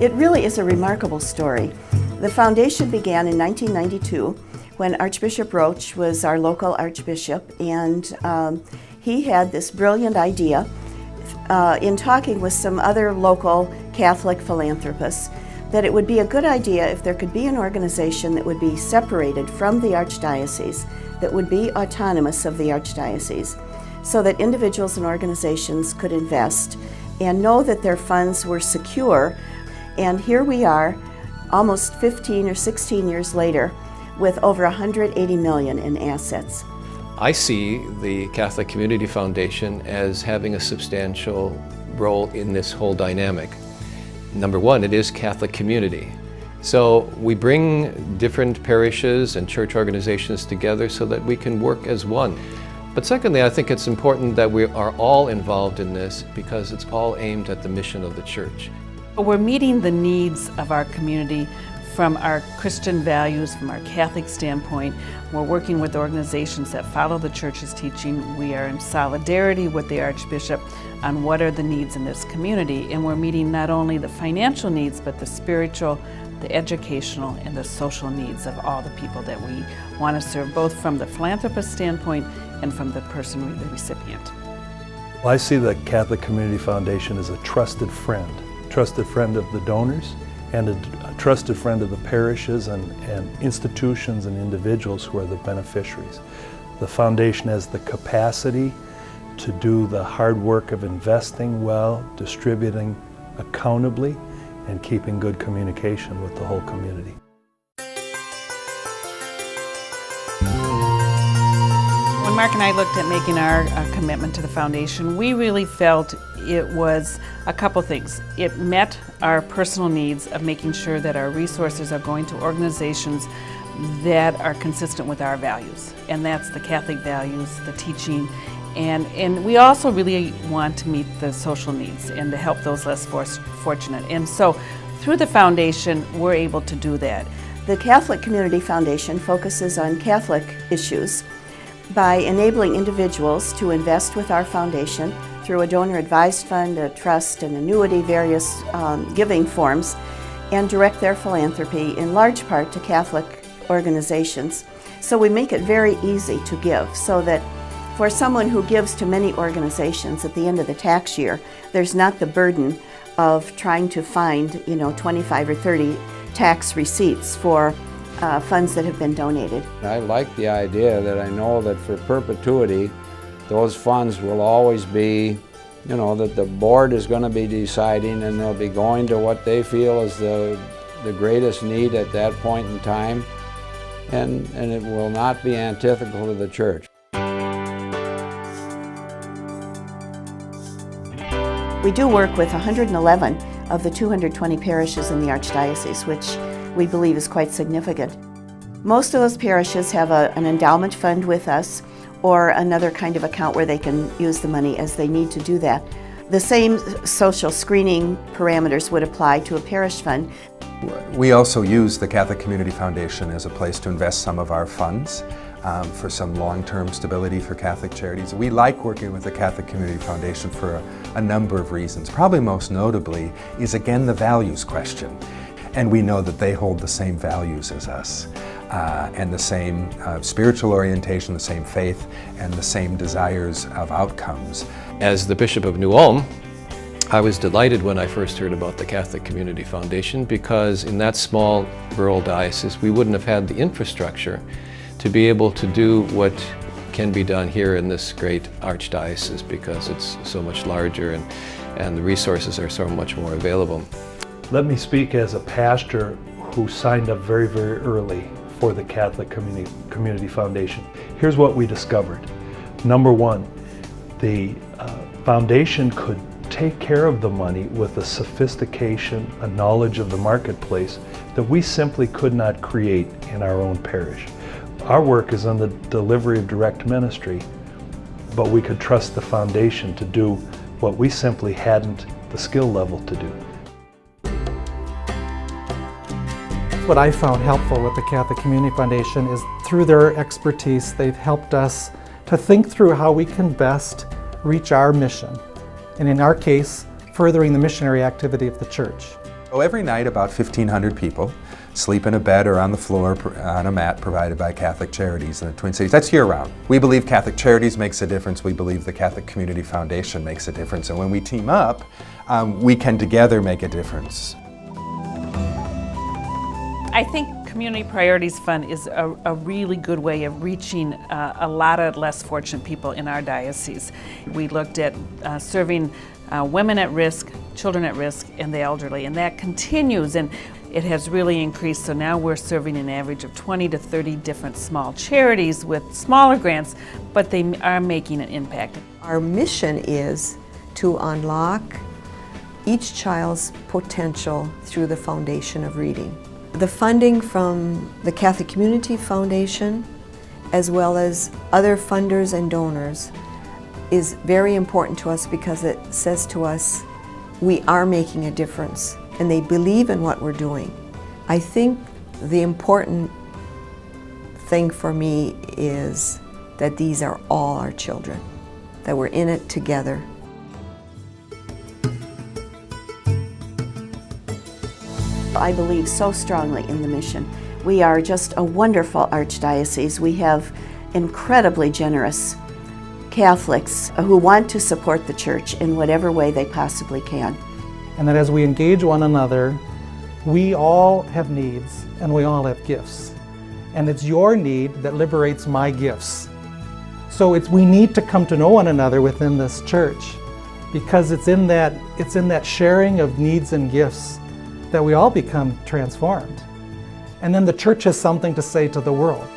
It really is a remarkable story. The foundation began in 1992 when Archbishop Roach was our local archbishop, and he had this brilliant idea in talking with some other local Catholic philanthropists that it would be a good idea if there could be an organization that would be separated from the Archdiocese, that would be autonomous of the Archdiocese, so that individuals and organizations could invest and know that their funds were secure. And here we are, almost 15 or 16 years later, with over 180 million in assets. I see the Catholic Community Foundation as having a substantial role in this whole dynamic. Number one, it is Catholic community. So we bring different parishes and church organizations together so that we can work as one. But secondly, I think it's important that we are all involved in this because it's all aimed at the mission of the church. We're meeting the needs of our community from our Christian values, from our Catholic standpoint. We're working with organizations that follow the Church's teaching. We are in solidarity with the Archbishop on what are the needs in this community, and we're meeting not only the financial needs, but the spiritual, the educational, and the social needs of all the people that we want to serve, both from the philanthropist standpoint and from the person, the recipient. Well, I see the Catholic Community Foundation as a trusted friend of the donors, and a trusted friend of the parishes and institutions and individuals who are the beneficiaries. The foundation has the capacity to do the hard work of investing well, distributing accountably, and keeping good communication with the whole community. When Mark and I looked at making our commitment to the foundation, we really felt it was a couple things. It met our personal needs of making sure that our resources are going to organizations that are consistent with our values, and that's the Catholic values, the teaching, and we also really want to meet the social needs and to help those less fortunate. And so through the foundation, we're able to do that. The Catholic Community Foundation focuses on Catholic issues by enabling individuals to invest with our foundation through a donor-advised fund, a trust, an annuity, various giving forms, and direct their philanthropy in large part to Catholic organizations. So we make it very easy to give, so that for someone who gives to many organizations at the end of the tax year, there's not the burden of trying to find, 25 or 30 tax receipts for funds that have been donated. I like the idea that I know that for perpetuity, those funds will always be, that the board is going to be deciding, and they'll be going to what they feel is the greatest need at that point in time, and it will not be antithetical to the church. We do work with 111 of the 220 parishes in the Archdiocese, which we believe is quite significant. Most of those parishes have an endowment fund with us, or another kind of account where they can use the money as they need to do that. The same social screening parameters would apply to a parish fund. We also use the Catholic Community Foundation as a place to invest some of our funds for some long-term stability for Catholic charities. We like working with the Catholic Community Foundation for a number of reasons. Probably most notably is, again, the values question. And we know that they hold the same values as us, and the same spiritual orientation, the same faith, and the same desires of outcomes. As the Bishop of New Ulm, I was delighted when I first heard about the Catholic Community Foundation, because in that small rural diocese we wouldn't have had the infrastructure to be able to do what can be done here in this great archdiocese, because it's so much larger and the resources are so much more available. Let me speak as a pastor who signed up very, very early for the Catholic Community Foundation. Here's what we discovered. Number one, the foundation could take care of the money with a sophistication, a knowledge of the marketplace that we simply could not create in our own parish. Our work is on the delivery of direct ministry, but we could trust the foundation to do what we simply hadn't the skill level to do. What I found helpful with the Catholic Community Foundation is through their expertise, they've helped us to think through how we can best reach our mission, and in our case, furthering the missionary activity of the church. So every night about 1,500 people sleep in a bed or on the floor on a mat provided by Catholic Charities in the Twin Cities. That's year-round. We believe Catholic Charities makes a difference. We believe the Catholic Community Foundation makes a difference. And when we team up, we can together make a difference. I think Community Priorities Fund is a really good way of reaching a lot of less fortunate people in our diocese. We looked at serving women at risk, children at risk, and the elderly, and that continues, and it has really increased. So now we're serving an average of 20 to 30 different small charities with smaller grants, but they are making an impact. Our mission is to unlock each child's potential through the foundation of reading. The funding from the Catholic Community Foundation, as well as other funders and donors, is very important to us because it says to us, we are making a difference, and they believe in what we're doing. I think the important thing for me is that these are all our children, that we're in it together. I believe so strongly in the mission. We are just a wonderful archdiocese. We have incredibly generous Catholics who want to support the church in whatever way they possibly can. And that as we engage one another, we all have needs and we all have gifts. And it's your need that liberates my gifts. So we need to come to know one another within this church, because it's in that sharing of needs and gifts that we all become transformed. And then the church has something to say to the world.